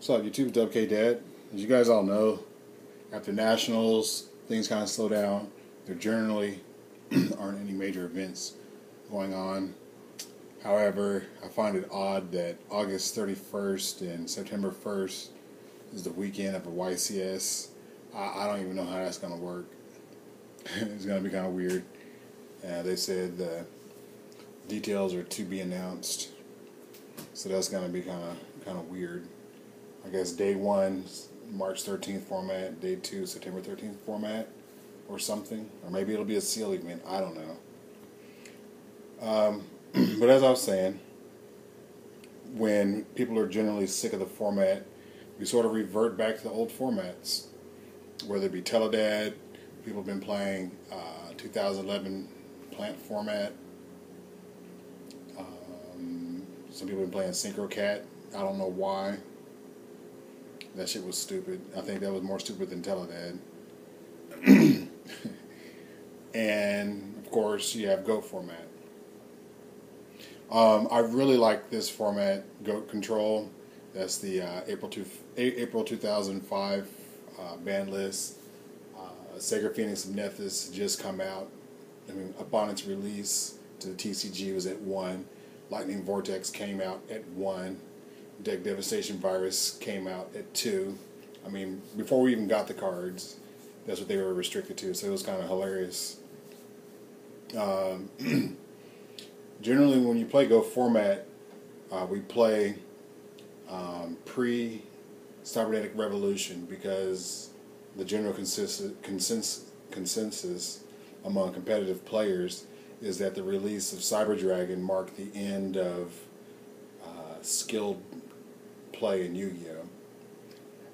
What's up, YouTube? WK Dad. As you guys all know, after Nationals, things kind of slow down. There generally aren't any major events going on. However, I find it odd that August 31st and September 1st is the weekend of a YCS. I don't even know how that's going to work. It's going to be kind of weird. They said the details are to be announced, so that's going to be kind of weird. I guess day one, March 13th format, day two, September 13th format, or something. Or maybe it'll be a seal event. I don't know. But as I was saying, when people are generally sick of the format, we sort of revert back to the old formats. Whether it be Teledad, people have been playing 2011 plant format. Some people have been playing SynchroCat. I don't know why. That shit was stupid. I think that was more stupid than Teledad. And, of course, you have Goat format. I really like this format, Goat Control. That's the April 2005 band list. Sacred Phoenix of Nephthys just come out. I mean, upon its release to the TCG, it was at 1. Lightning Vortex came out at 1. Deck Devastation Virus came out at 2. I mean, before we even got the cards, that's what they were restricted to, so it was kind of hilarious. Generally, when you play Go format, we play pre-Cybernetic Revolution because the general consensus among competitive players is that the release of Cyber Dragon marked the end of skilled play in Yu-Gi-Oh!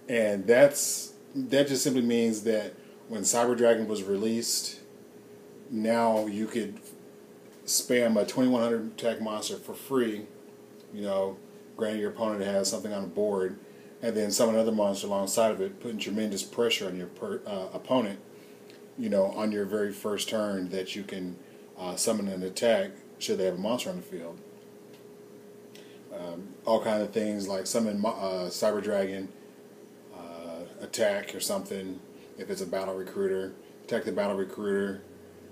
And that just simply means that when Cyber Dragon was released, now you could spam a 2100 attack monster for free, granted your opponent has something on the board, and then summon another monster alongside of it, putting tremendous pressure on your opponent, on your very first turn that you can summon an attack should they have a monster on the field. All kind of things like summon Cyber Dragon, attack or something. If it's a battle recruiter, attack the battle recruiter,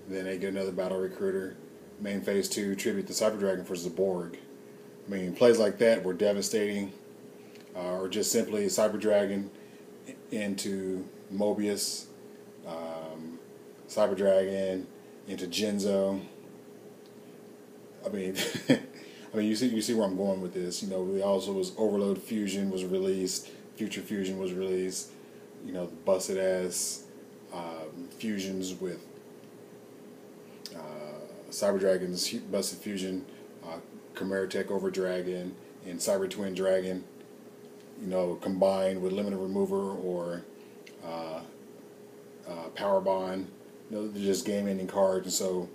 then they get another battle recruiter. Main phase 2, tribute the Cyber Dragon versus the Borg. I mean, plays like that were devastating. Or just simply Cyber Dragon into Mobius, Cyber Dragon into Genzo. I mean, you see where I'm going with this. We also was Overload Fusion was released, Future Fusion was released. The busted ass fusions with Cyber Dragon's busted fusion, Chimera Tech Over Dragon, and Cyber Twin Dragon. Combined with Limited Remover or Power Bond. They're just game-ending cards, and so,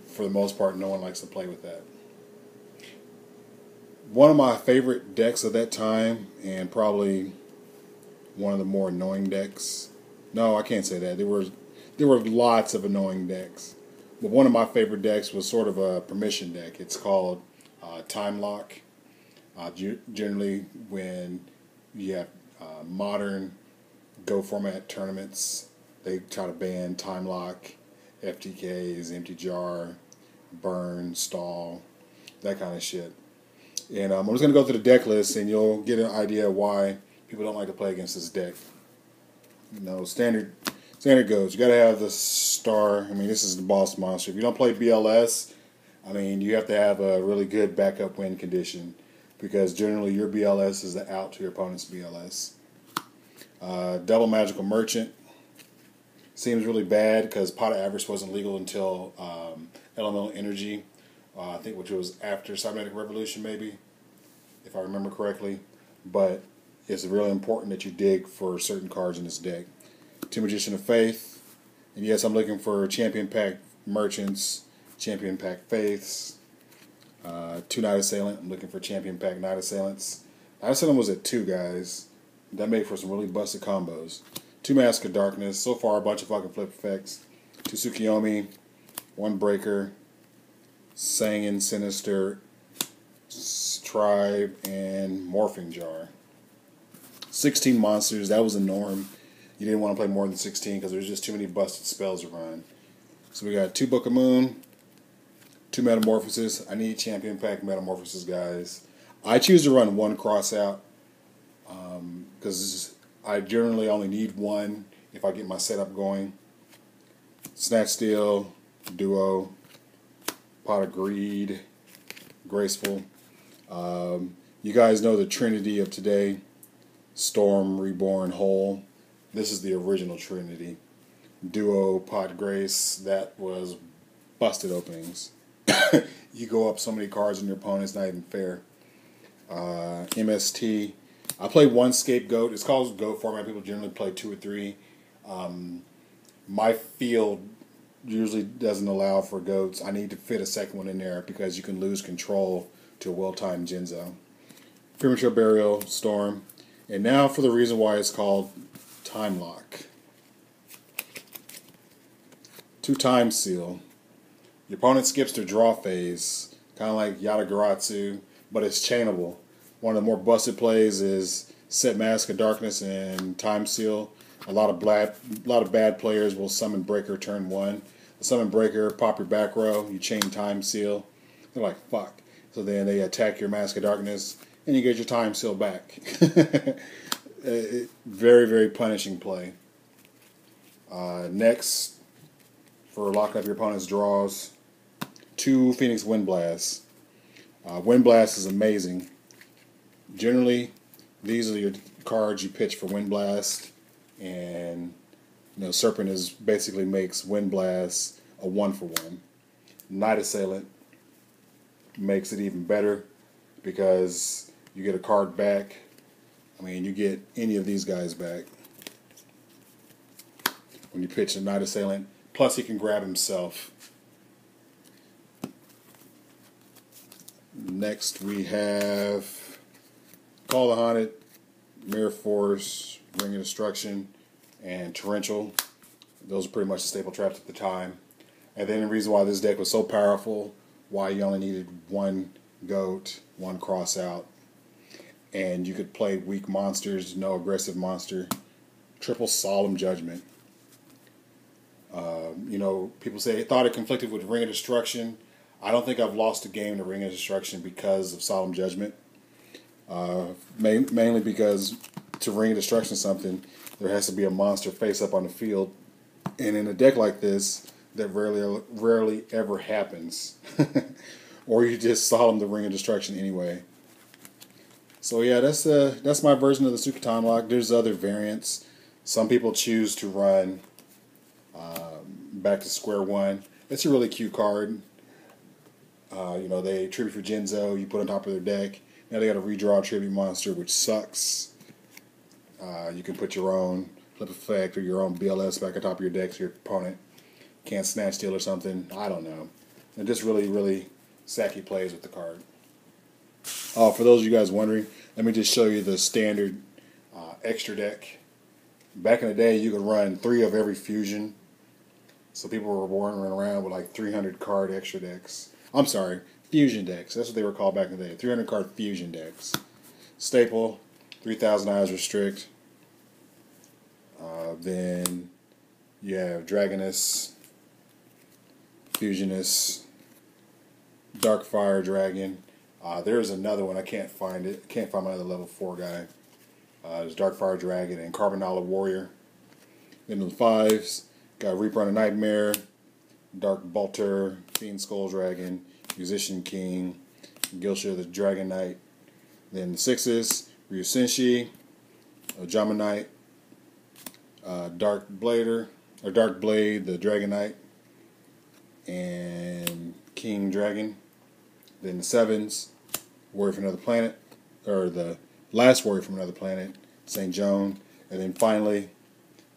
for the most part, no one likes to play with that. One of my favorite decks of that time, and probably one of the more annoying decks. No, I can't say that. There were lots of annoying decks, but one of my favorite decks was sort of a permission deck. It's called Time Lock. Generally, when you have modern Go format tournaments, they try to ban Time Lock, FTKs, Empty Jar, Burn, Stall, that kind of shit. And I'm just going to go through the deck list, and you'll get an idea why people don't like to play against this deck. Standard goes. You got to have the star. This is the boss monster. If you don't play BLS, you have to have a really good backup win condition, because generally your BLS is the out to your opponent's BLS. Double Magical Merchant seems really bad because Pot of Avarice wasn't legal until Elemental Energy, I think, which was after Cybernetic Revolution, maybe, if I remember correctly. But it's really important that you dig for certain cards in this deck. Two Magician of Faith, and yes, I'm looking for Champion Pack Merchants, Champion Pack Faiths. 2 Night Assailant. I'm looking for Champion Pack Night Assailants. Night Assailant was at 2, guys. That made for some really busted combos. 2 Mask of Darkness. So far, a bunch of fucking flip effects. 2 Tsukiyomi. 1 Breaker. Sangin, Sinister, Tribe, and Morphing Jar. 16 monsters, that was the norm. You didn't want to play more than 16 because there's just too many busted spells to run. So we got 2 Book of Moon, 2 Metamorphosis. I need Champion Pack Metamorphosis, guys. I choose to run 1 Crossout because I generally only need 1 if I get my setup going. Snatch Steal, Duo, Pot of Greed, Graceful. You guys know the Trinity of today: Storm, Reborn, Hole. This is the original Trinity. Duo, Pot, Grace. That was busted openings. You go up so many cards in your opponent, it's not even fair. MST. I play 1 Scapegoat. It's called Goat format. People generally play 2 or 3. My field usually doesn't allow for goats. I need to fit a second one in there because you can lose control to a well-timed Jinzo. Premature Burial, Storm. And now for the reason why it's called Time Lock. 2 Time Seal. Your opponent skips their draw phase, kind of like Yatagarasu, but it's chainable. One of the more busted plays is set Mask of Darkness and Time Seal. A lot of bad players will summon Breaker turn 1. Summon Breaker, pop your back row, you chain Time Seal. They're like, fuck. So then they attack your Mask of Darkness, and you get your Time Seal back. Very, very punishing play. Next, for locking up your opponent's draws, 2 Phoenix Wind Blasts. Wind Blast is amazing. Generally, these are your cards you pitch for Wind Blast, and Serpent is basically makes Wind Blast a 1-for-1. Night Assailant makes it even better because you get a card back. I mean, you get any of these guys back when you pitch a Night Assailant. Plus, he can grab himself. Next, we have Call the Haunted, Mirror Force, Ring of Destruction, and Torrential. Those are pretty much the staple traps at the time. And then the reason why this deck was so powerful, why you only needed 1 Goat, 1 Crossout, and you could play weak monsters, no aggressive monster. Triple Solemn Judgment. People say they thought it conflicted with Ring of Destruction. I don't think I've lost a game to Ring of Destruction because of Solemn Judgment. Mainly because to Ring of Destruction something, there has to be a monster face up on the field. And in a deck like this, that rarely ever happens. Or you just Solemn the Ring of Destruction anyway. So yeah, that's my version of the Suka Time Lock. There's other variants. Some people choose to run Back to Square One. It's a really cute card. They tribute for Jinzo, you put on top of their deck. Now they got a redraw tribute monster, which sucks. You can put your own flip effect or your own BLS back on top of your deck so your opponent can't snatch steal or something. I don't know. They're just really, really sacky plays with the card. For those of you guys wondering, let me just show you the standard extra deck. Back in the day, you could run 3 of every fusion. So people were running around with like 300 card extra decks. I'm sorry, fusion decks. That's what they were called back in the day. 300 card fusion decks. Staple, 3,000 Eyes Restrict. Then you have Dragoness, Fusionist, Darkfire Dragon. There's another one. I can't find it. Can't find my other level 4 guy. There's Darkfire Dragon and Carbonala Warrior. Then the 5s got Reaper on a Nightmare, Dark Bolter, Fiend Skull Dragon, Musician King, Gilsha the Dragon Knight. Then the 6s, Ryusenshi, Jama Knight, Dark Blade the Dragon Knight, and King Dragon. Then the 7s, Warrior from Another Planet, or the last Warrior from Another Planet, St. Joan. And then finally,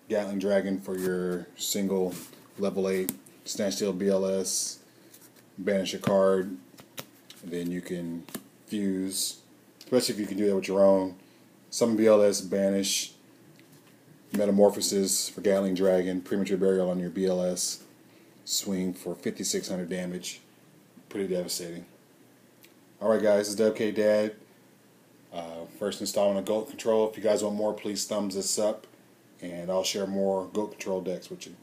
Gatling Dragon for your single level 8 Snatch Steal BLS, banish a card, and then you can fuse, especially if you can do that with your own. Summon BLS, banish, Metamorphosis for Gatling Dragon, Premature Burial on your BLS, swing for 5,600 damage. Pretty devastating. Alright guys, this is WK Dad. first installment of Goat Control. If you guys want more, please thumbs this up, and I'll share more Goat Control decks with you.